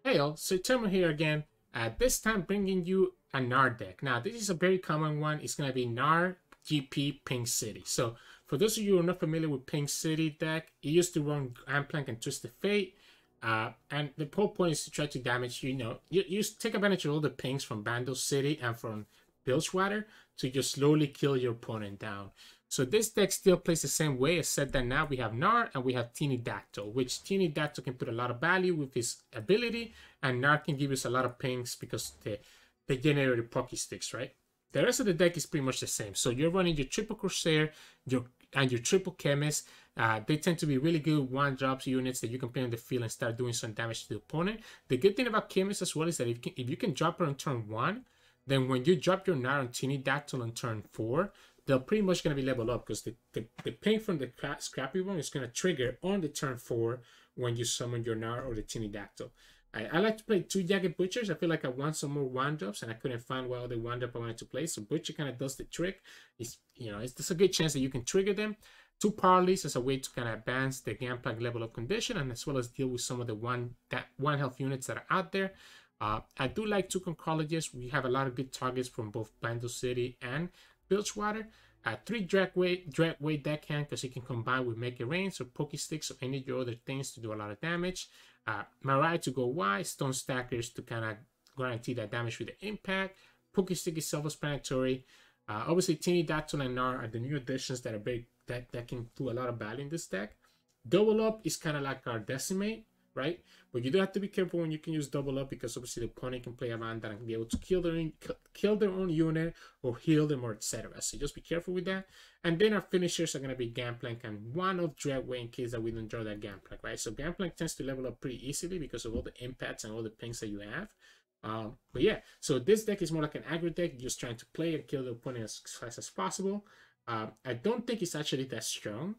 Hey all, Sirturmund here again, this time bringing you a Gnar deck. Now this is a very common one, it's going to be Gnar GP Pink City. So for those of you who are not familiar with Pink City deck, it used to run Gangplank and Twisted Fate. And the whole point is to try to damage, you take advantage of all the pinks from Bandle City and from Bilgewater to just slowly kill your opponent down. So this deck still plays the same way, except that now we have Gnar and we have Teenydactyl, which Teenydactyl can put a lot of value with his ability, and Gnar can give us a lot of pinks because they generate Poké Sticks, right? The rest of the deck is pretty much the same. So you're running your triple Corsair, your triple Chemist. They tend to be really good one-drops units that you can play on the field and start doing some damage to the opponent. The good thing about Chemist as well is that if you can drop her on turn 1, then when you drop your Gnar and Teenydactyl on turn 4, they're pretty much going to be leveled up because the ping from the Scrappy one is going to trigger on the turn 4 when you summon your Gnar or the Teenydactyl. I like to play 2 Jagged Butchers. I feel like I want some more one-drops and I couldn't find what other one-drop I wanted to play. So Butcher kind of does the trick. There's a good chance that you can trigger them. 2 Parleys as a way to kind of advance the Gangplank level of condition and as well as deal with some of the one health units that are out there. I do like 2 Conchologists. We have a lot of good targets from both Bandle City and Bilgewater. 3 Dreadweight Deckhand because he can combine with Make It Rain, or Poké Sticks, or any of your other things to do a lot of damage. Marai to go wide, Stone Stackers to kind of guarantee that damage with the impact. Poké Stick is self-explanatory. Obviously, Teenydactyl and Gnar are the new additions that are that can do a lot of value in this deck. Double Up is kind of like our Decimate, right? But you do have to be careful when you can use Double Up because obviously the opponent can play around that and be able to kill their own unit or heal them or etc. So just be careful with that. And then our finishers are going to be Gangplank and 1 of Dreadweight in case that we don't draw that Gangplank, right? So Gangplank tends to level up pretty easily because of all the impacts and all the pings that you have. But yeah, so this deck is more like an aggro deck, just trying to play and kill the opponent as fast as possible. I don't think it's actually that strong.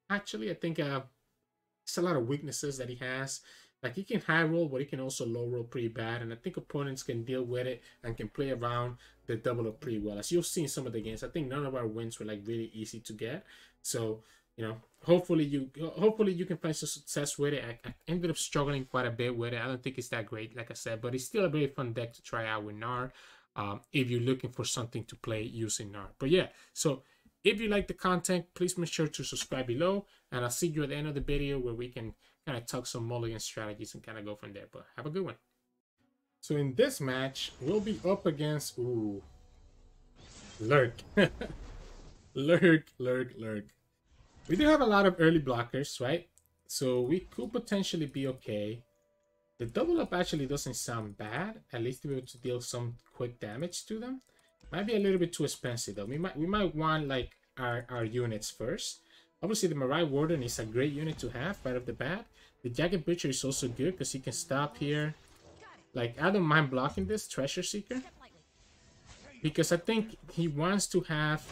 Actually, I think it's a lot of weaknesses that he has. Like he can high roll, but he can also low roll pretty bad. And I think opponents can deal with it and can play around the double up pretty well. As you'll see in some of the games, I think none of our wins were like really easy to get. So, hopefully you can find some success with it. I ended up struggling quite a bit with it. I don't think it's that great, like I said, but it's still a very fun deck to try out with Gnar if you're looking for something to play using Gnar. But yeah, so if you like the content, please make sure to subscribe below, and I'll see you at the end of the video where we can kind of talk some mulligan strategies and kind of go from there. But have a good one. So in this match, we'll be up against Lurk. Lurk. We do have a lot of early blockers, right? So we could potentially be okay. The double up actually doesn't sound bad, at least to be able to deal some quick damage to them. Might be a little bit too expensive though. We might want like our units first. Obviously the Marai Warden is a great unit to have right off the bat. The Jagged Butcher is also good because he can stop here. Like I don't mind blocking this Treasure Seeker because I think he wants to have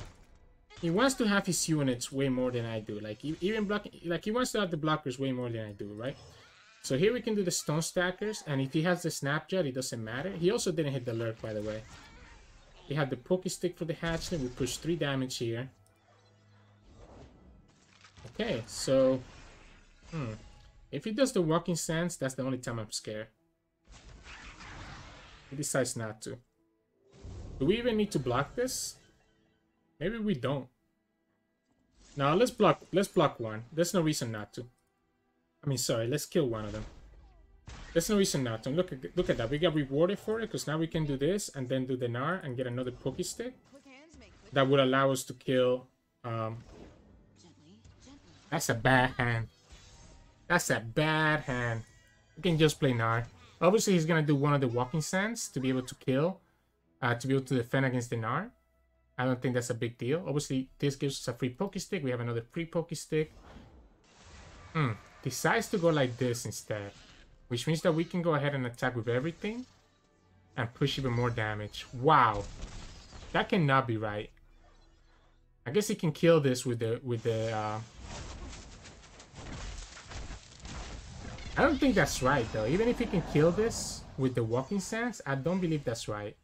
his units way more than I do. Like even blocking, like he wants to have the blockers way more than I do, right? So here we can do the Stone Stackers, and if he has the Snapjet, it doesn't matter. He also didn't hit the Lurk, by the way. He had the Poké Stick for the hatchling. We push 3 damage here. Okay, so if he does the Walking Sands, that's the only time I'm scared. He decides not to. Do we even need to block this? Maybe we don't. Now let's block one. There's no reason not to. I mean, sorry, let's kill one of them. There's no reason not to. Look at that. We got rewarded for it because now we can do this and then do the Gnar and get another Poké Stick. That would allow us to kill. That's a bad hand. That's a bad hand. We can just play Gnar. Obviously, he's gonna do one of the Walking Sands to be able to kill, to be able to defend against the Gnar. I don't think that's a big deal. Obviously, this gives us a free Poké Stick. We have another free Poké Stick. Decides to go like this instead, which means that we can go ahead and attack with everything and push even more damage. Wow, that cannot be right. I guess he can kill this with the. I don't think that's right though. Even if he can kill this with the Walking Sands, I don't believe that's right.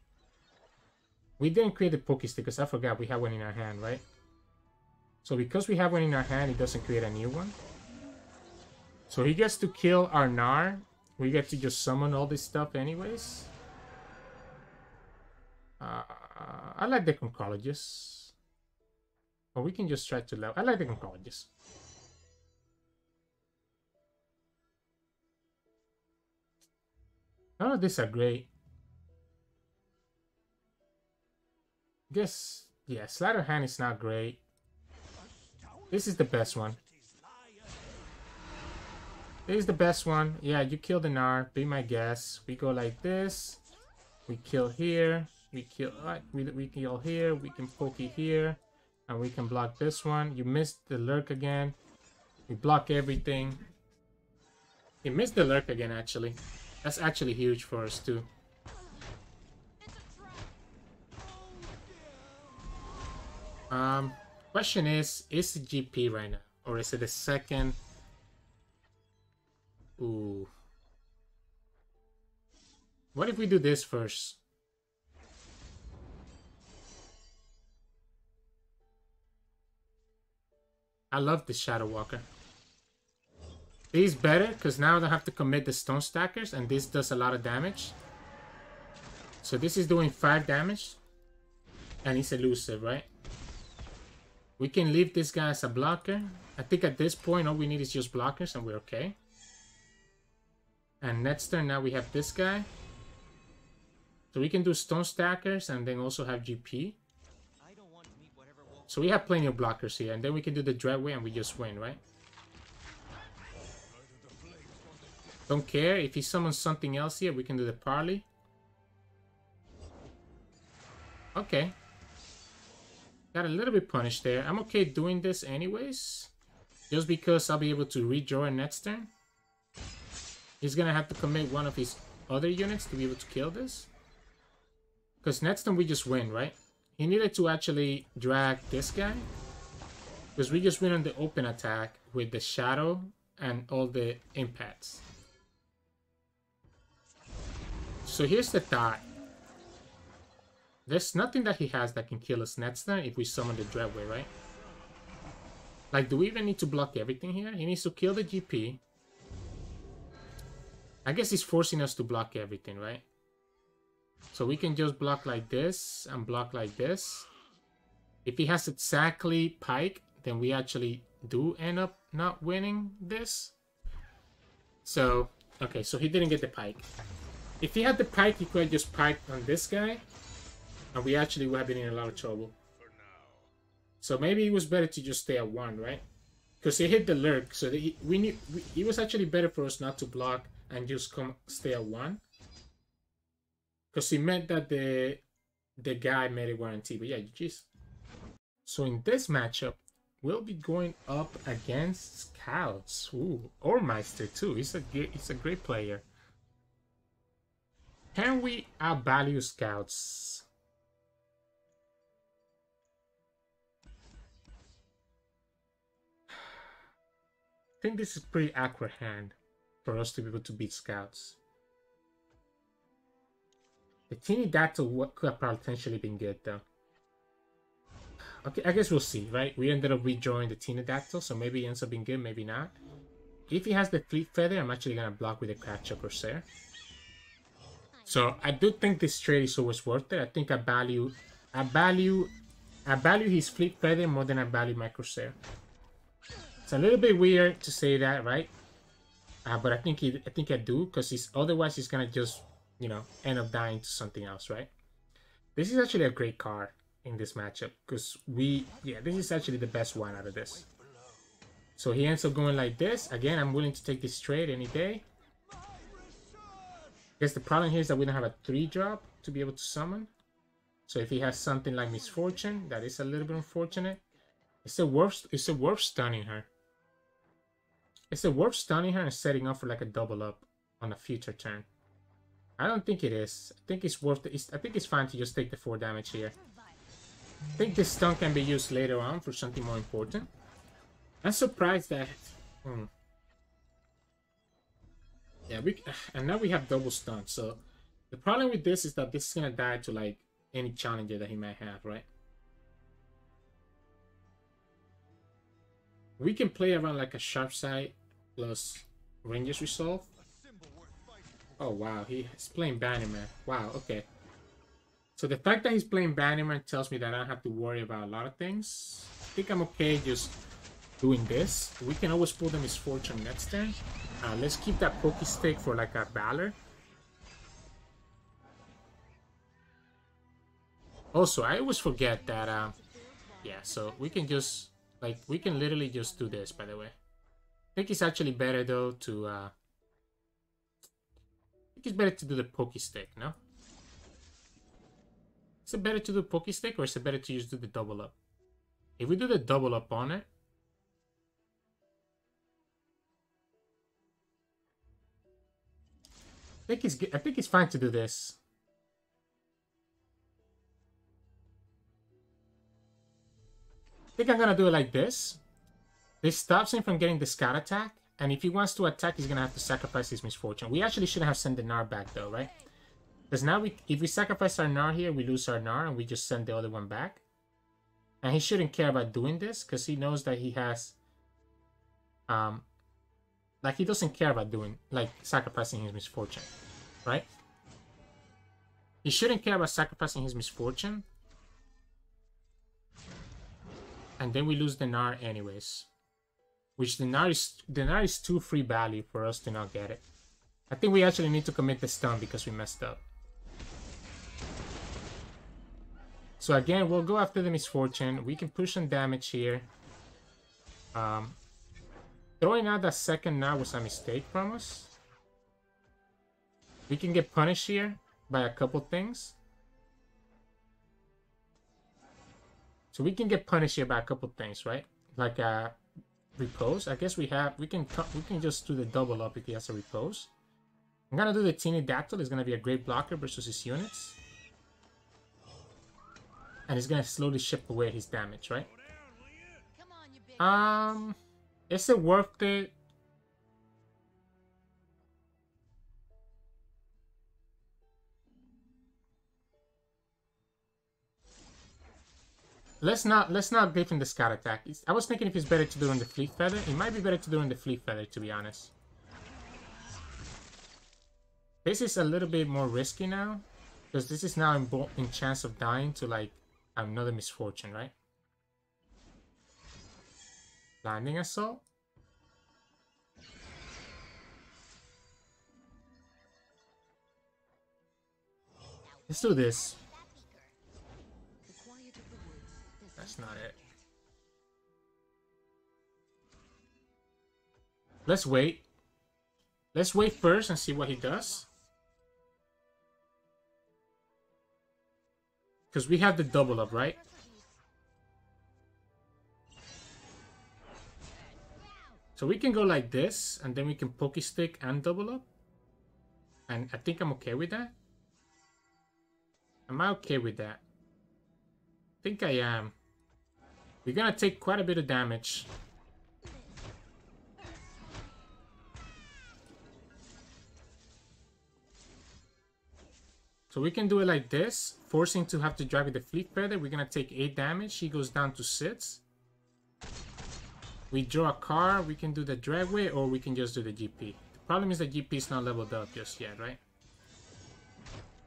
We didn't create the Poké Stick because I forgot we have one in our hand, right? So because we have one in our hand, it doesn't create a new one. So he gets to kill our Gnar We get to just summon all this stuff anyways. I like the Conchologist. Or we can just try to level. I like the Conchologist. None of these are great. Guess, yeah, Sleight of Hand is not great. This is the best one. This is the best one. Yeah, you kill the Gnar. Be my guess. We go like this. We kill here. We kill. We kill here. We can pokey here, and we can block this one. You missed the Lurk again. We block everything. He missed the Lurk again. Actually, that's actually huge for us too. Question is it GP right now, or is it the second? Ooh. What if we do this first? I love the Shadow Walker. This is better because now I don't have to commit the Stone Stackers, and this does a lot of damage. So this is doing 5 damage, and it's elusive, right? We can leave this guy as a blocker. I think at this point all we need is just blockers and we're okay. And next turn now we have this guy. So we can do Stone Stackers and then also have GP. So we have plenty of blockers here. And then we can do the Dreadway and we just win, right? Don't care. If he summons something else here, we can do the Parley. Okay. Got a little bit punished there. I'm okay doing this anyways. Just because I'll be able to redraw it next turn. He's gonna have to commit one of his other units to be able to kill this. Because next turn we just win, right? He needed to actually drag this guy. Because we just win on the open attack with the Shadow and all the impacts. So here's the thought. There's nothing that he has that can kill us next turn if we summon the Dreadway, right? Like, do we even need to block everything here? He needs to kill the GP. I guess he's forcing us to block everything, right? So we can just block like this and block like this. If he has exactly Pike, then we actually do end up not winning this. So, okay, so he didn't get the Pike. If he had the Pike, he could have just piked on this guy. And we actually would have been in a lot of trouble. So maybe it was better to just stay at 1, right? Because he hit the Lurk, so it was actually better for us not to block and just stay at 1. Because it meant that the guy made a guarantee. But yeah, GG's. So in this matchup, we'll be going up against Scouts. Ooh, Ormeister too. He's a great player. Can we outvalue Scouts? I think this is a pretty accurate hand for us to be able to beat Scouts. The Teenydactyl could have potentially been good though. Okay, I guess we'll see, right? We ended up redrawing the Teenydactyl, so maybe it ends up being good, maybe not. If he has the Fleet Feather, I'm actually gonna block with the Crackshot Corsair. So I do think this trade is always worth it. I think I value his Fleet Feather more than I value my Corsair. It's a little bit weird to say that, right? But I think I do, because otherwise he's gonna just, you know, end up dying to something else, right? This is actually a great card in this matchup, because this is actually the best one out of this. So he ends up going like this. Again, I'm willing to take this trade any day. I guess the problem here is that we don't have a 3-drop to be able to summon. So if he has something like Misfortune, that is a little bit unfortunate. It's a worth stunning her. Is it worth stunning her and setting up for like a double up on a future turn? I don't think it is. I think it's worth it. I think it's fine to just take the 4 damage here. I think this stun can be used later on for something more important. I'm surprised that... Yeah, and now we have double stun. So the problem with this is that this is gonna die to like any challenger that he might have, right? We can play around like a sharp side plus Ranger's Resolve. Oh wow, he's playing Bannerman. Wow, okay. So the fact that he's playing Bannerman tells me that I don't have to worry about a lot of things. I think I'm okay just doing this. We can always pull the Misfortune next turn. Let's keep that Pokey Stick for like a Valor. Also, I always forget that, yeah, so we can just, like, we can literally just do this, by the way. I think it's actually better, though, to, I think it's better to do the Pokey Stick, no? Is it better to do Pokey Stick, or is it better to just do the double up? If we do the double up on it, I think it's fine to do this. I think I'm gonna do it like this. This stops him from getting the Scout attack, and if he wants to attack, he's gonna have to sacrifice his Misfortune. We actually shouldn't have sent the Gnar back though, right? Because now if we sacrifice our Gnar here, we lose our Gnar, and we just send the other one back. And he shouldn't care about doing this, because he knows that he has, like, he doesn't care about doing, like, sacrificing his Misfortune, right? He shouldn't care about sacrificing his Misfortune. And then we lose the Gnar anyways. Which the Gnar is too free value for us to not get it. I think we actually need to commit the stun because we messed up. So again, we'll go after the Misfortune. We can push some damage here. Throwing out that second Gnar was a mistake from us. We can get punished here by a couple things. So we can get punished here by a couple things, right? Like repose. I guess we can just do the double up if he has a repose. I'm gonna do the Teenydactyl. It's gonna be a great blocker versus his units. And he's gonna slowly chip away his damage, right? Is it worth it? Let's not give him the Scout attack. I was thinking if it's better to do it on the Fleet Feather. It might be better to do it on the Fleet Feather, to be honest. This is a little bit more risky now, because this is now in chance of dying to, like, another Misfortune, right? Landing Assault. Let's do this. That's not it. Let's wait. Let's wait first and see what he does. Because we have the double up, right? So we can go like this, and then we can Pokey Stick and double up. And I think I'm okay with that. Am I okay with that? I think I am. We're gonna take quite a bit of damage. So we can do it like this, forcing to have to drag with the Fleet Feather. We're gonna take 8 damage. He goes down to 6. We draw a card. We can do the Dragway, or we can just do the GP. The problem is the GP is not leveled up just yet, right?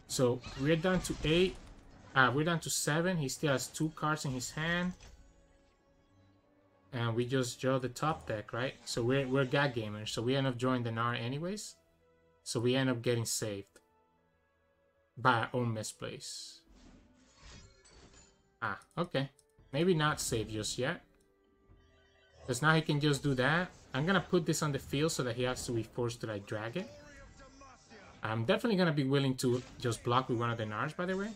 So we're down to 8. We're down to 7. He still has 2 cards in his hand. And we just draw the top deck, right? So we're Gag Gamers, so we end up drawing the Gnar anyways. So we end up getting saved by our own misplace. Okay. Maybe not saved just yet. Because now he can just do that. I'm gonna put this on the field so that he has to be forced to, like, drag it. I'm definitely gonna be willing to just block with one of the Gnars, by the way.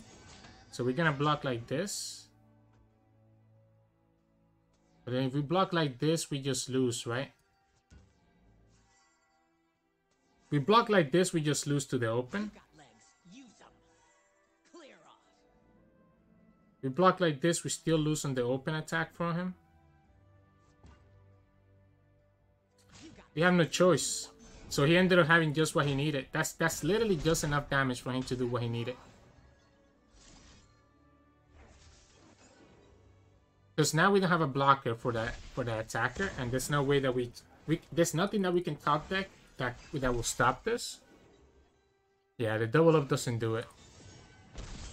So we're gonna block like this. But then if we block like this, we just lose, right? If we block like this, we just lose to the open. If we block like this, we still lose on the open attack from him. We have no choice. So he ended up having just what he needed. That's literally just enough damage for him to do what he needed. Because now we don't have a blocker for the attacker, and there's no way that there's nothing that we can top deck that will stop this. Yeah, the double up doesn't do it.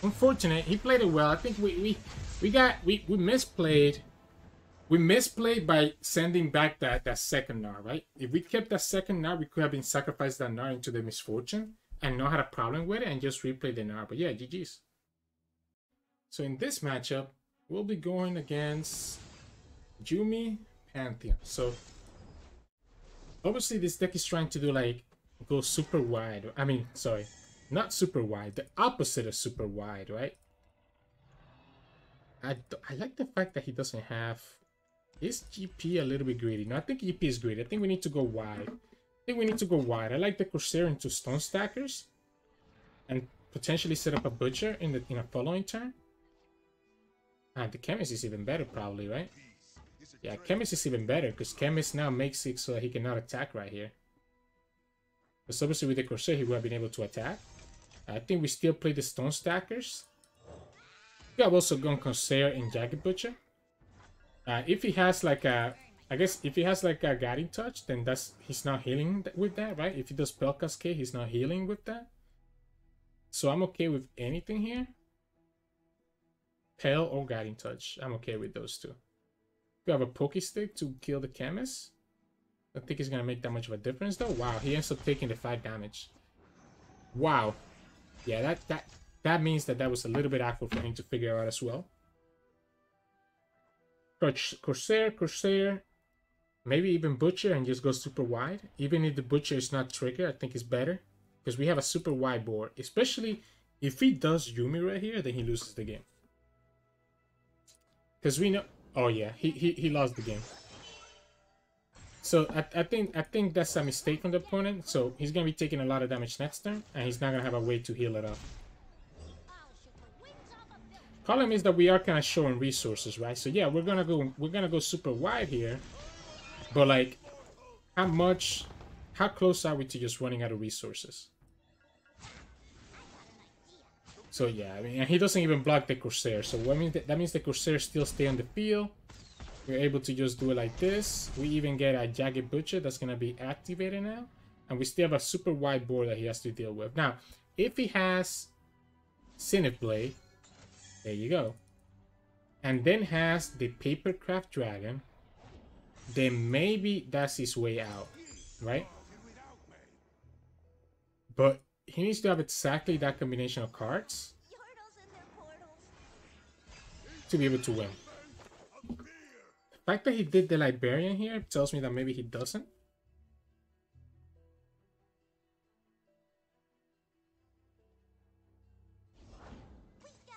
Unfortunate. He played it well. I think we misplayed. We misplayed by sending back that second Gnar, right? If we kept that second Gnar, we could have been sacrificed that Gnar into the misfortune and not had a problem with it and just replay the Gnar. But yeah, GG's. So in this matchup, we'll be going against Yuumi Pantheon. So obviously this deck is trying to do like go super wide. I mean, sorry, not super wide. The opposite of super wide, right? I like the fact that he doesn't have his GP a little bit greedy. No, I think GP is greedy. I think we need to go wide. I like the Corsair into Stone Stackers and potentially set up a Butcher in a following turn. And the Chemist is even better probably, right? Yeah, Chemist is even better because Chemist now makes it so that he cannot attack right here. Because obviously with the Corsair he would have been able to attack. I think we still play the Stone Stackers. We have also gone Corsair and Jagged Butcher. If he has like a, I guess if he has like a Guiding Touch, then he's not healing with that, right? If he does Spell Cascade, he's not healing with that. So I'm okay with anything here. Pale or Guiding Touch. I'm okay with those two. We have a Poke Stick to kill the Chemist. I don't think it's gonna make that much of a difference though. Wow, he ends up taking the 5 damage. Wow. Yeah, that means that was a little bit awkward for him to figure out as well. Corsair, maybe even Butcher and just go super wide. Even if the Butcher is not triggered, I think it's better. Because we have a super wide board. Especially if he does Yuumi right here, then he loses the game. Because we know... Oh yeah, he lost the game. So I think that's a mistake from the opponent. So he's going to be taking a lot of damage next turn. And he's not going to have a way to heal it up. Problem is that we are kind of short on resources, right? So yeah, we're gonna go super wide here. But like, how close are we to just running out of resources? So yeah, I mean, and he doesn't even block the Corsair. So that means the Corsair still stay on the field. We're able to just do it like this. We even get a Jagged Butcher that's gonna be activated now. And we still have a super wide board that he has to deal with. Now, if he has Zenith Blade, there you go. And then has the Papercraft Dragon, then maybe that's his way out, right? But he needs to have exactly that combination of cards to be able to win. The fact that he did the Librarian here tells me that maybe he doesn't.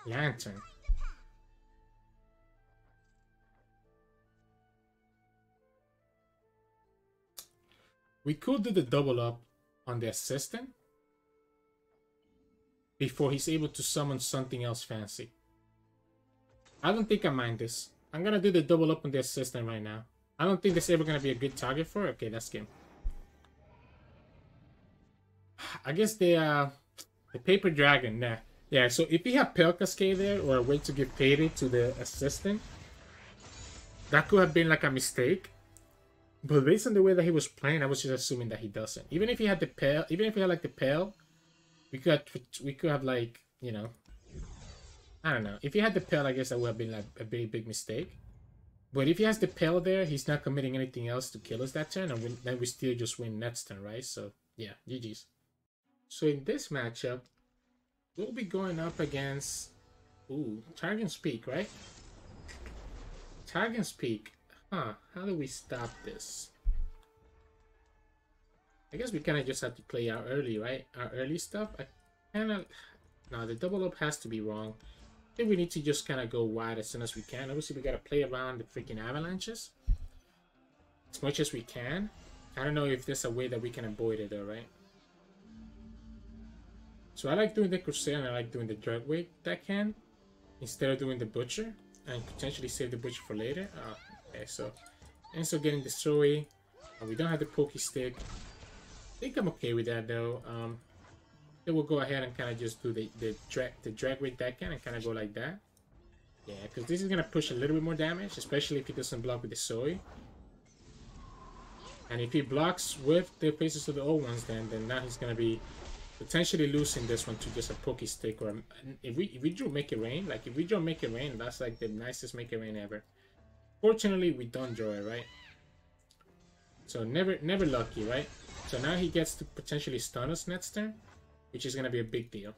Lantern. We could do the double up on the assistant before he's able to summon something else fancy. I don't think I mind this. I'm gonna do the double up on the assistant right now. I don't think this is ever gonna be a good target for it. Okay, that's game. I guess the Paper Dragon, nah. Yeah, so if he had Pale Cascade there, or a way to give payday to the assistant, that could have been like a mistake. But based on the way that he was playing, I was just assuming that he doesn't. Even if he had the Pale, even if he had like the Pale, we could have like, you know, I don't know. If he had the Pale, I guess that would have been like a very big mistake. But if he has the Pale there, he's not committing anything else to kill us that turn, and then we still just win next turn, right? So yeah, GG's. So in this matchup, we'll be going up against, Targon's Peak, right? Targon's Peak. Huh, how do we stop this? I guess we kind of just have to play our early, right? Our early stuff. No, the double up has to be wrong. I think we need to just kind of go wide as soon as we can. Obviously, we got to play around the freaking avalanches as much as we can. I don't know if there's a way that we can avoid it though, right? So I like doing the Corsair and I like doing the Dreadweight deckhand instead of doing the Butcher and potentially save the Butcher for later. Okay, so ends up getting destroyed. We don't have the Poke Stick. I think I'm okay with that though. Then we'll go ahead and kind of just do the Dreadweight deckhand and kind of go like that. Yeah, because this is gonna push a little bit more damage, especially if he doesn't block with the Soy. And if he blocks with the Faces of the Old Ones, then now he's gonna be Potentially losing this one to just a Poke Stick, or if we draw Make It Rain, like if we draw Make It Rain, that's like the nicest Make It Rain ever. Fortunately, we don't draw it, right? So never lucky, right? So now he gets to potentially stun us next turn, which is gonna be a big deal.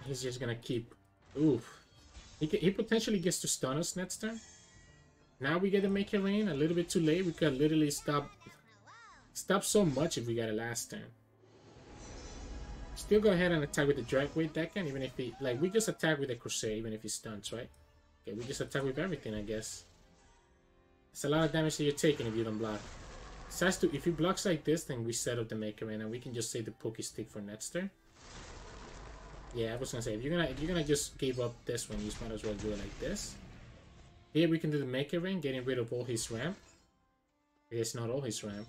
He's just gonna keep. Oof. He potentially gets to stun us next turn. Now we get to Make It Rain a little bit too late. We could literally stop so much if we got it last turn. Still go ahead and attack with the Dragway Deckhand, even if he, like, we just attack with the Crusade, even if he stuns, right? Okay, we just attack with everything, I guess. It's a lot of damage that you're taking if you don't block. Besides, if he blocks like this, then we set up the Make It Rain, and we can just save the Poke Stick for next turn. Yeah, I was gonna say, if you're gonna just give up this one, you might as well do it like this. Here we can do the Make It Rain, getting rid of all his ramp. I guess not all his ramp.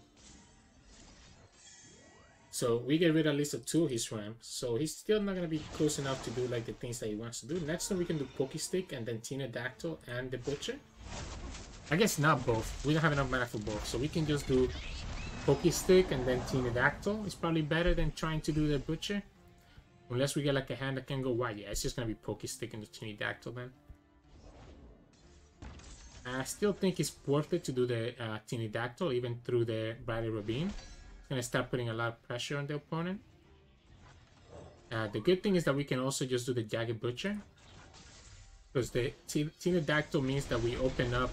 So we get rid at least of 2 of his ramps. So he's still not gonna be close enough to do like the things that he wants to do. Next time we can do Poke Stick and then Teenydactyl and the Butcher. I guess not both. We don't have enough mana for both, so we can just do Poke Stick and then Teenydactyl. It's probably better than trying to do the Butcher. Unless we get like a hand that can go wide. Yeah, it's just gonna be Poke Stick and the Teenydactyl then. I still think it's worth it to do the Teenydactyl even through the Bradley Ravine. It's gonna start putting a lot of pressure on the opponent. The good thing is that we can also just do the Jagged Butcher. Because the Teenydactyl means that we open up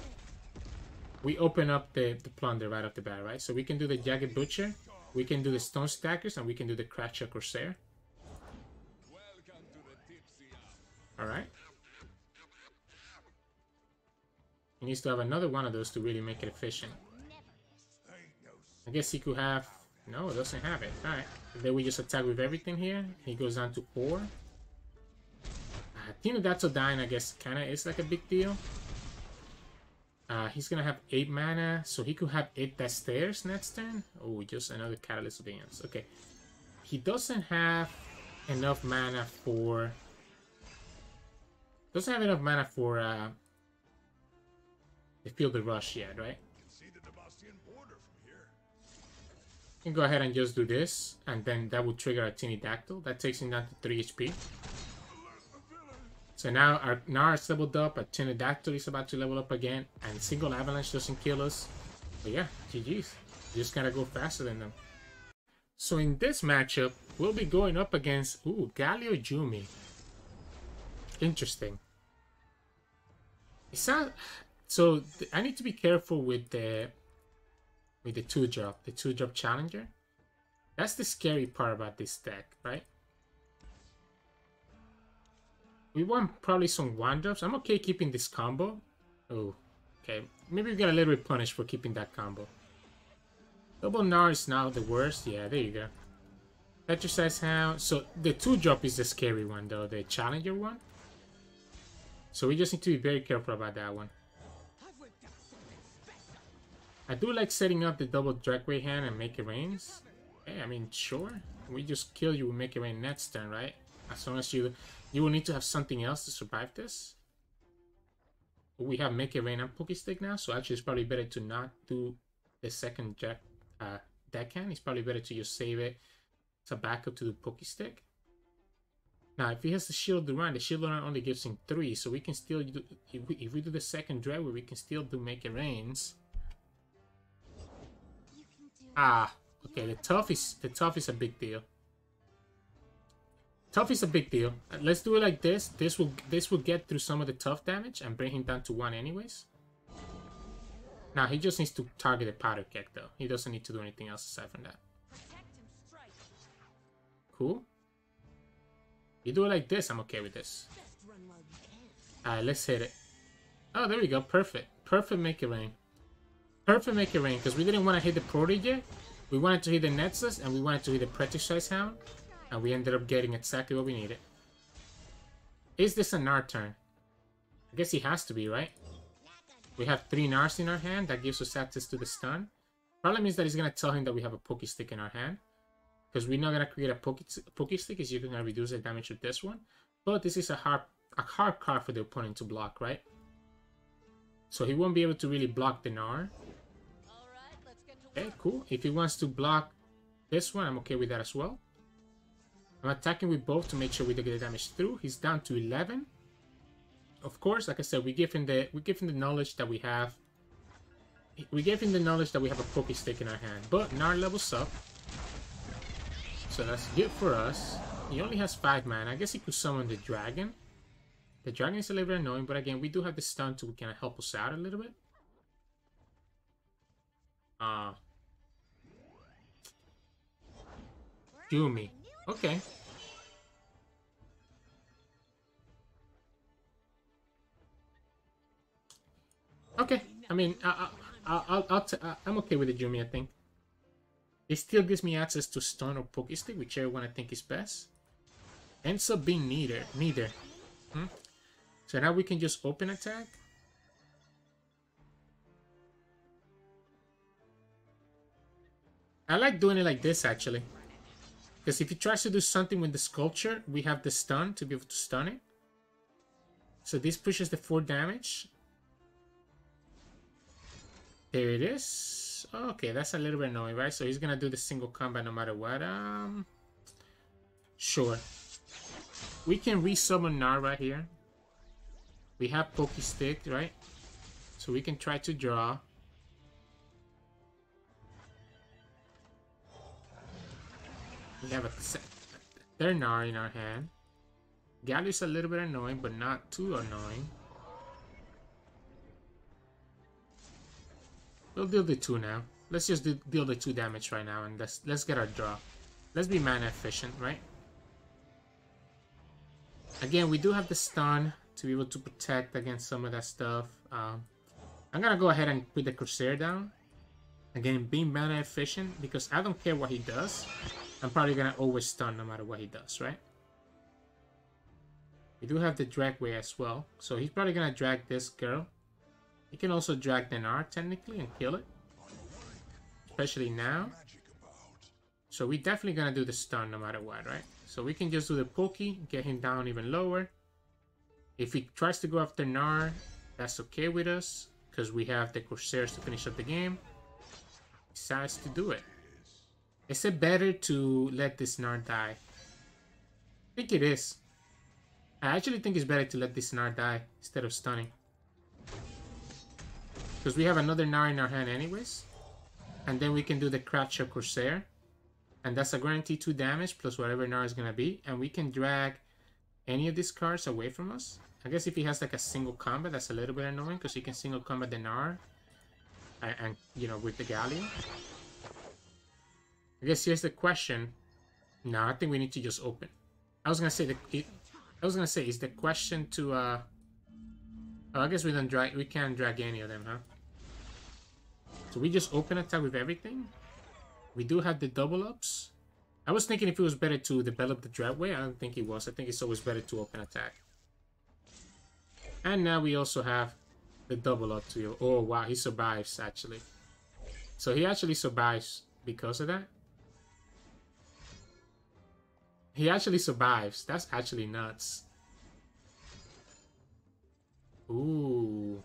the plunder right off the bat, right? So we can do the Jagged Butcher, we can do the Stone Stackers, and we can do the Crackshot Corsair. Alright. He needs to have another one of those to really make it efficient. I guess he could have... No, it doesn't have it. Alright. Then we just attack with everything here. He goes down to 4. Teenydactyl dying, I guess, kinda is like a big deal. He's gonna have 8 mana, so he could have 8 that stairs next turn. Oh, just another Catalyst of Aeons. Okay. He doesn't have enough mana for... Doesn't have enough mana for the Field of Rush yet, right? You can go ahead and just do this, and then that will trigger a Teenydactyl. That takes him down to 3 HP. So now our Gnar is leveled up, our Teenydactyl is about to level up again, and single Avalanche doesn't kill us. But yeah, GG's. You just gotta go faster than them. So in this matchup, we'll be going up against, Galio Yuumi. Interesting. It sounds... So I need to be careful with the 2-drop, the 2-drop Challenger. That's the scary part about this deck, right? We want probably some 1-drops. I'm okay keeping this combo. Oh, okay. Maybe we get a little bit punished for keeping that combo. Double Gnar is now the worst. Yeah, there you go. Exercise Hound. So the 2-drop is the scary one though, the Challenger one. So we just need to be very careful about that one. I do like setting up the double Dragway hand and Make It Rains. Hey, I mean, sure. We just kill you with Make It Rain next turn, right? As long as you will need to have something else to survive this. We have Make It Rain and Poke Stick now, so actually it's probably better to not do the second deckhand. It's probably better to just save it as a backup to the Poke Stick. Now, if he has the Shield Duran, the Shield Duran only gives him 3, so we can still do, if we do the second Dragway, we can still do Make It Rains. Okay, the tough is a big deal. Tough is a big deal. Let's do it like this. This will get through some of the tough damage and bring him down to 1 anyways. Now he just needs to target the powder keg though. He doesn't need to do anything else aside from that. Cool. You do it like this, I'm okay with this. Alright, let's hit it. Oh, there we go. Perfect. Perfect Make It Rain. Perfect Make It Rain, because we didn't want to hit the Protege. We wanted to hit the Nexus, and we wanted to hit the Preticise Hound. And we ended up getting exactly what we needed. Is this a Gnar turn? I guess he has to be, right? We have 3 Gnars in our hand. That gives us access to the stun. Problem is that he's going to tell him that we have a Poke Stick in our hand. Because we're not going to create a Poke Stick. It's just going to reduce the damage of this one. But this is a hard card for the opponent to block, right? So he won't be able to really block the Gnar. Okay, cool. If he wants to block This one, I'm okay with that as well. I'm attacking with both to make sure we don't get the damage through. He's down to 11. Of course, like I said, we give him the knowledge that we have. We gave him the knowledge that we have a Poké Stick in our hand. But Gnar levels up. So that's good for us. He only has 5 mana. I guess he could summon the dragon. The dragon is a little bit annoying, but again, we do have the stun to kind of help us out a little bit. Yuumi. Okay. Okay. I mean, I'm okay with the Yuumi, I think. It still gives me access to stun or Poké Stick, whichever one I think is best. Ends up being neither. So now we can just open attack. I like doing it like this, actually. Because if he tries to do something with the sculpture, we have the stun to be able to stun it. So this pushes the 4 damage. There it is. Okay, that's a little bit annoying, right? So he's gonna do the single combat no matter what. Sure. We can resummon Gnar right here. We have Poké Stick, right? So we can try to draw. We have a third Gnar in our hand. Galio's a little bit annoying, but not too annoying. We'll deal the 2 now. Let's just deal the 2 damage right now, and let's get our draw. Let's be mana efficient, right? Again, we do have the stun to be able to protect against some of that stuff. I'm gonna go ahead and put the Corsair down. Again, being mana efficient, because I don't care what he does. I'm probably gonna always stun no matter what he does, right? We do have the Dragway as well, so he's probably gonna drag this girl. He can also drag the Gnar technically and kill it, especially now. So we're definitely gonna do the stun no matter what, right? So we can just do the Poké, get him down even lower. If he tries to go after Gnar, that's okay with us, because we have the Corsairs to finish up the game. He decides to do it. Is it better to let this Gnar die? I think it is. I actually think it's better to let this Gnar die instead of stunning. Because we have another Gnar in our hand anyways. And then we can do the Cratcha Corsair. And that's a guaranteed 2 damage plus whatever Gnar is going to be. And we can drag any of these cards away from us. I guess if he has like a single combat, that's a little bit annoying. Because he can single combat the Gnar. And you know, with the Galio. I guess here's the question. No, I think we need to just open. I was gonna say is the question to oh, I guess we can't drag any of them, huh? So we just open attack with everything. We do have the double ups. I was thinking if it was better to develop the Dragway. I don't think it was. I think it's always better to open attack. And now we also have the double up to. Oh wow, he survives actually. So he actually survives because of that. He actually survives. That's actually nuts. Ooh.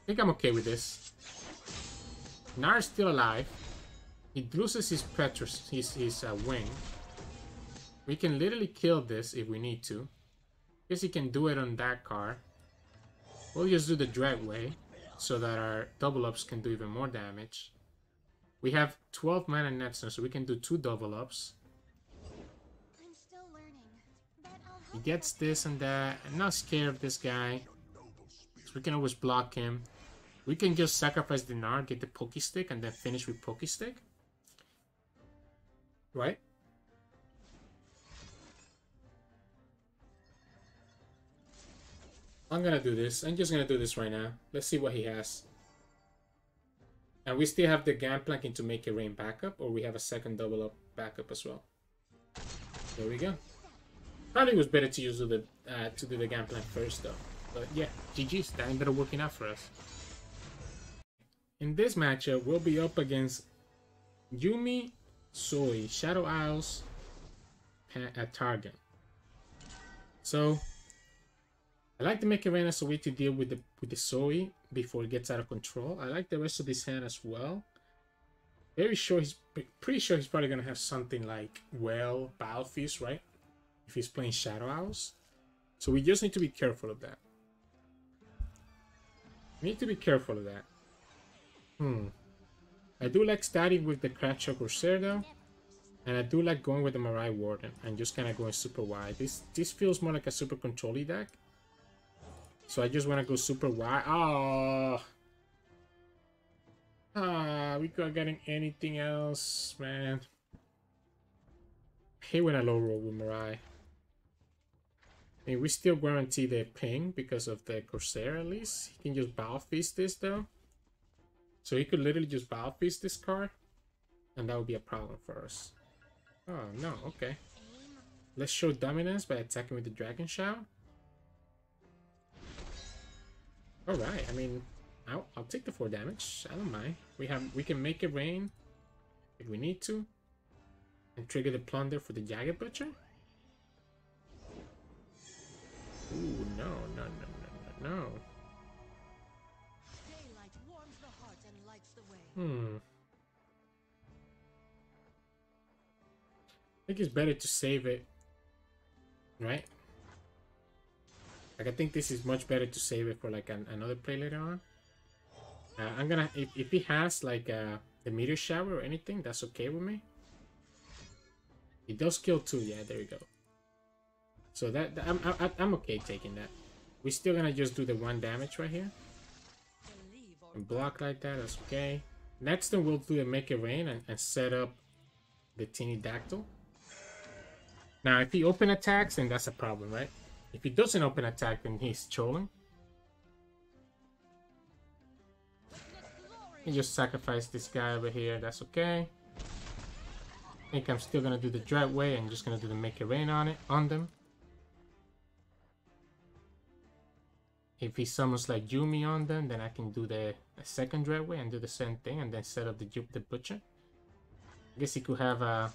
I think I'm okay with this. Gnar is still alive. He loses his Petrus, his wing. We can literally kill this if we need to. Guess he can do it on that card. We'll just do the Dragway so that our double ups can do even more damage. We have 12 mana next turn, so we can do 2 double ups. I'm still learning, but He gets this and that. I'm not scared of this guy. So we can always block him. We can just sacrifice the Gnar, get the Poké Stick, and then finish with Poké Stick. Right? I'm gonna do this. I'm just gonna do this right now. Let's see what he has. And we still have the Gangplank to make a rain backup, or we have a second double up backup as well. There we go. Probably was better to use do the Gangplank first though. But yeah, GG's, that ended up working out for us. In this matchup, we'll be up against Yuumi, Soy, Shadow Isles, Targon. So I like to make a rain as a way to deal with the Soy, before it gets out of control. I like the rest of this hand as well. Pretty sure he's probably gonna have something like Battle Feast, right? If he's playing Shadow Owls. So we just need to be careful of that. We need to be careful of that. I do like starting with the Crackshot Corsair though. And I do like going with the Mirai Warden and just kind of going super wide. This feels more like a super control-y deck. So I just want to go super wide. We not getting anything else, man. I hate when I low roll with Mirai. I mean, we still guarantee the ping because of the Corsair at least. He can just Battle Feast this though. So he could literally just Battle Feast this card. And that would be a problem for us. Oh, no, okay. Let's show dominance by attacking with the Dragon Shout. Alright, I mean, I'll take the 4 damage. I don't mind. We can make it rain if we need to. And trigger the Plunder for the Jagged Butcher. Ooh, no. Daylight warms the heart and lights the way. I think it's better to save it, right? Like, I think this is much better to save it for like another play later on. I'm gonna, if he has like the Meteor Shower or anything, that's okay with me. He does kill 2, yeah, there you go. So that I'm okay taking that. We're still gonna just do the 1 damage right here. And block like that, that's okay. Next then we'll do the Make It Rain and set up the Teenydactyl. Now, if he open attacks, then that's a problem, right? If he doesn't open attack, then he's trolling. He just sacrifice this guy over here. That's okay. I think I'm still gonna do the Dreadway and just gonna do the Make It Rain on them. If he summons like Yuumi on them, then I can do the second Dreadway and do the same thing and then set up the Butcher. I guess he could have a.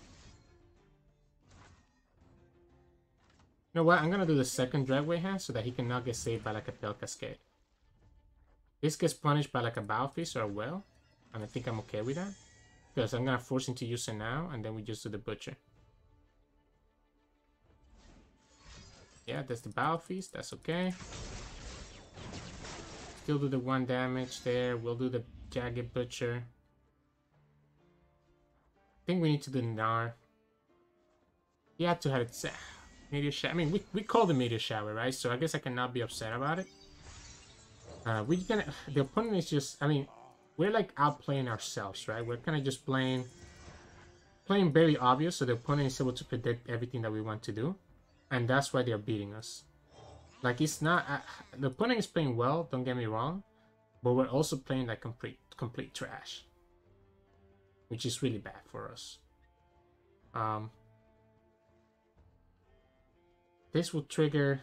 You know what? I'm gonna do the second Dreadway hand so that he cannot get saved by like a Pale Cascade. This gets punished by like a Battle Feast or a Well, and I think I'm okay with that. Because I'm gonna force him to use it now, and then we just do the Butcher. Yeah, that's the Battle Feast, that's okay. Still do the 1 damage there, we'll do the Jagged Butcher. I think we need to do Gnar. You have to have it. Meteor Shower. I mean, we call the Meteor Shower, right? So I guess I cannot be upset about it. The opponent is just, I mean, we're like outplaying ourselves, right? We're kind of just playing very obvious, so the opponent is able to predict everything that we want to do, and that's why they're beating us. Like, it's not the opponent is playing well, don't get me wrong, but we're also playing like complete trash, which is really bad for us. This will trigger.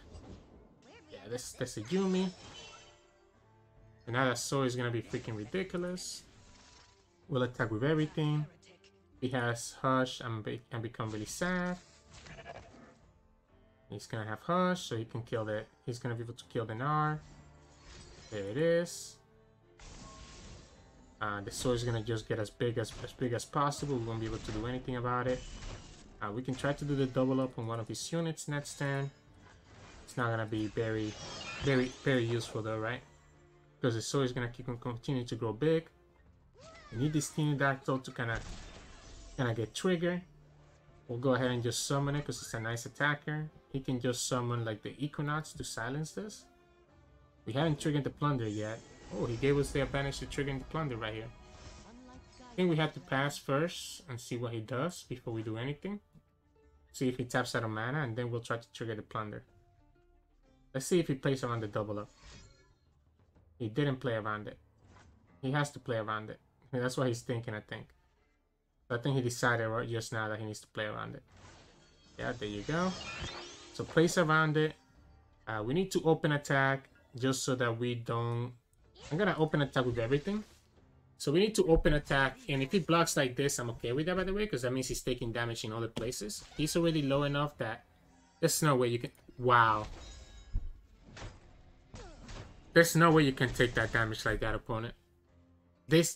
Yeah, that's a Yuumi. And now that sword is gonna be freaking ridiculous. We'll attack with everything. He has Hush and become really sad. He's gonna have Hush, so he can kill the. He's gonna be able to kill the Gnar. There it is. The sword is gonna just get as big as possible. We won't be able to do anything about it. We can try to do the double up on one of his units next turn. It's not gonna be very useful though, right? Because the sword is gonna continue to grow big. We need this Teenydactyl to kind of get triggered. We'll go ahead and just summon it because it's a nice attacker. He can just summon like the Equinox to silence this. We haven't triggered the Plunder yet. Oh, he gave us the advantage to triggering the Plunder right here. I think we have to pass first and see what he does before we do anything. See if he taps out of mana, and then we'll try to trigger the Plunder. Let's see if he plays around the double up. He didn't play around it. He has to play around it. That's what he's thinking, I think. I think he decided right just now that he needs to play around it. Yeah, there you go. So place around it. We need to open attack just so that we don't. I'm gonna open attack with everything. So we need to open attack, and if he blocks like this, I'm okay with that, by the way, because that means he's taking damage in other places. He's already low enough that there's no way you can. Wow. There's no way you can take that damage like that, opponent.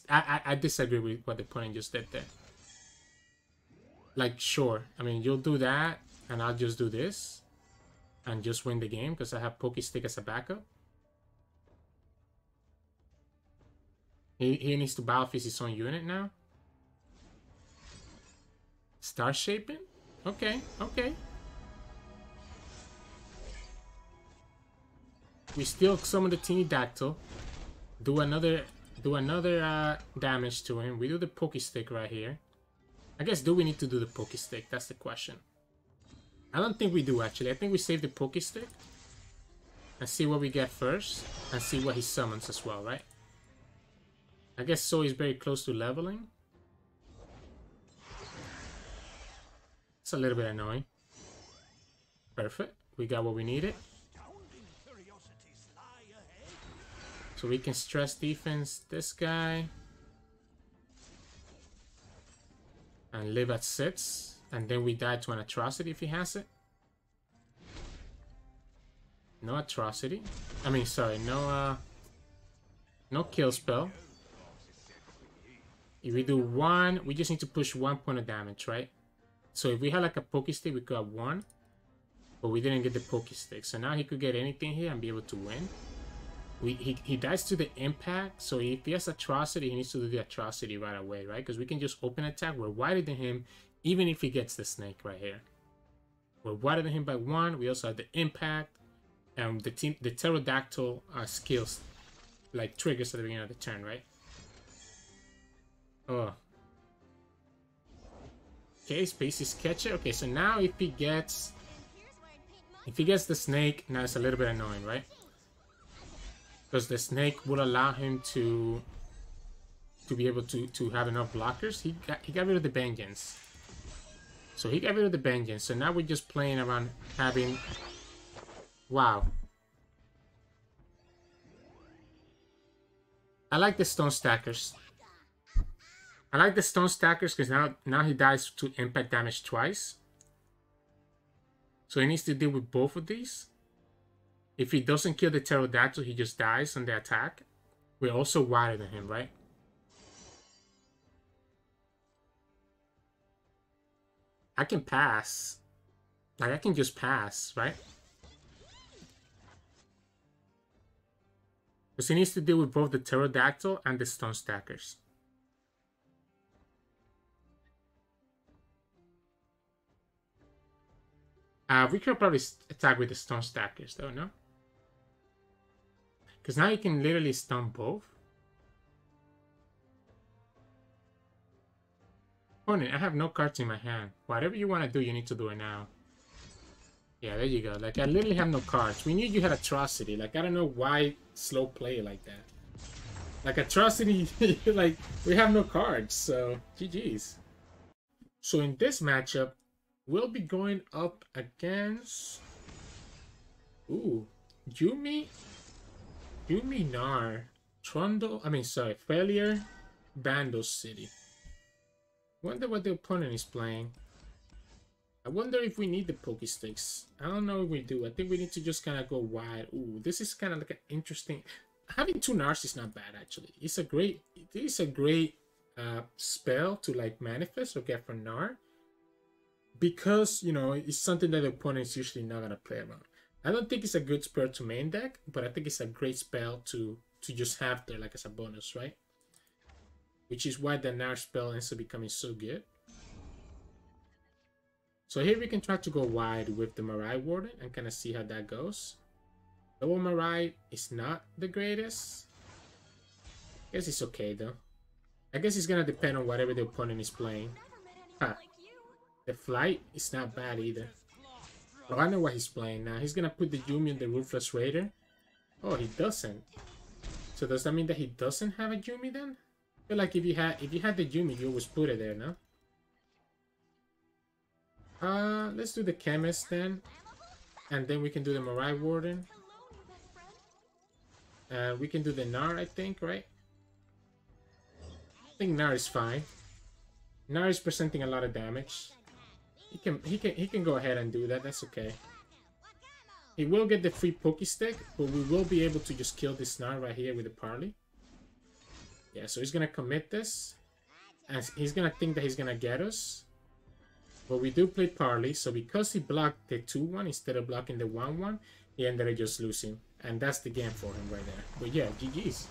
I disagree with what the opponent just did there. Like, sure. I mean, you'll do that, and I'll just do this. And just win the game, because I have Pokestick as a backup. He needs to Battlefield his own unit now. Star Shaping? Okay, okay. We still summon the Teenydactyl. Do another damage to him. We do the Pokestick right here. I guess, do we need to do the Pokestick? That's the question. I don't think we do, actually. I think we save the Pokestick. And see what we get first. And see what he summons as well, right? I guess so he's very close to leveling. It's a little bit annoying. Perfect. We got what we needed. So we can stress defense this guy. And live at 6. And then we die to an atrocity if he has it. No atrocity. I mean, sorry, no kill spell. If we do 1, we just need to push 1 point of damage, right? So if we had like a Pokestick, we could have 1. But we didn't get the Pokestick. So now he could get anything here and be able to win. He dies to the impact, so if he has atrocity, he needs to do the atrocity right away, right? Because we can just open attack. We're wider than him, even if he gets the snake right here. We're wider than him by 1. We also have the impact, and the pterodactyl skills, like triggers at the beginning of the turn, right? Oh. Okay, Space is catcher. Okay, so now if he gets the snake, now it's a little bit annoying, right? Because the snake will allow him to be able to have enough blockers. He got rid of the vengeance. So he got rid of the vengeance. So now we're just playing around having... Wow. I like the stone stackers. I like the stone stackers because now he dies to impact damage twice. So he needs to deal with both of these. If he doesn't kill the pterodactyl, he just dies on the attack. We're also wider than him, right? I can pass. Like, I can just pass, right? Because he needs to deal with both the pterodactyl and the stone stackers. We could probably attack with the stone stackers, though, no? Because now you can literally stun both. Opponent, I have no cards in my hand. Whatever you want to do, you need to do it now. Yeah, there you go. Like, I literally have no cards. We knew you had Atrocity. Like, I don't know why slow play like that. Like, Atrocity, like, we have no cards, so GG's. So in this matchup, we'll be going up against... Ooh, Yuumi, Gnar, Freljord, Bando City. Wonder what the opponent is playing. I wonder if we need the Pokesticks. I don't know if we do. I think we need to just kind of go wide. Ooh, this is kind of like an interesting... Having 2 Gnars is not bad, actually. It's a great... It is a great spell to, like, manifest or get from Gnar. Because, you know, it's something that the opponent is usually not going to play around. I don't think it's a good spell to main deck, but I think it's a great spell to just have there, like, as a bonus, right? Which is why the Gnar spell ends up becoming so good. So here we can try to go wide with the Mirai Warden and kind of see how that goes. Double Mirai is not the greatest. I guess it's okay, though. I guess it's going to depend on whatever the opponent is playing. Huh. The flight is not bad either. Oh, I know what he's playing now. He's gonna put the Yuumi on the Ruthless Raider. Oh, he doesn't. So does that mean that he doesn't have a Yuumi then? I feel like if you had the Yuumi, you always put it there, no? Let's do the Chemist then. And then we can do the Mirai Warden. We can do the Gnar, I think, right? I think Gnar is fine. Gnar is presenting a lot of damage. He can go ahead and do that. That's okay. He will get the free Poke Stick, but we will be able to just kill this Gnar right here with the parley. Yeah, so he's gonna commit this. And he's gonna think that he's gonna get us. But we do play parley, so because he blocked the 2-1 instead of blocking the 1-1, he ended up just losing. And that's the game for him right there. But yeah, GG's.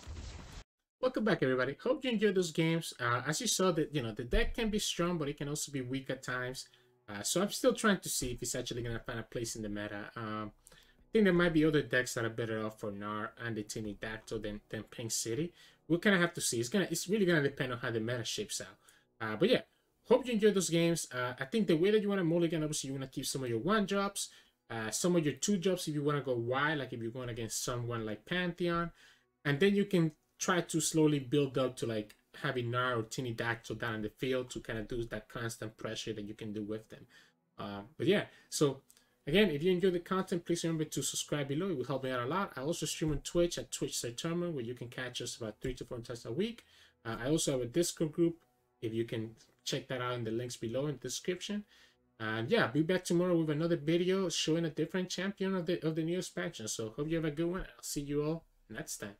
Welcome back, everybody. Hope you enjoyed those games. As you saw, that the deck can be strong, but it can also be weak at times. So I'm still trying to see if it's actually gonna find a place in the meta. I think there might be other decks that are better off for Gnar and the Teenydactyl than Pink City. We'll kind of have to see. It's really gonna depend on how the meta shapes out. But yeah, hope you enjoyed those games. I think the way that you want to mulligan, obviously you want to keep some of your 1-drops, some of your 2-drops if you want to go wide, like if you're going against someone like Pantheon, and then you can try to slowly build up to like having Gnar or Teenydactyl down in the field to kind of do that constant pressure that you can do with them. But yeah, so again, if you enjoy the content, please remember to subscribe below. It will help me out a lot. I also stream on Twitch at Twitch Sirturmund, where you can catch us about 3 to 4 times a week. I also have a Discord group. If you can check that out in the links below in the description. And yeah, I'll be back tomorrow with another video showing a different champion of the new expansion. So hope you have a good one. I'll see you all next time.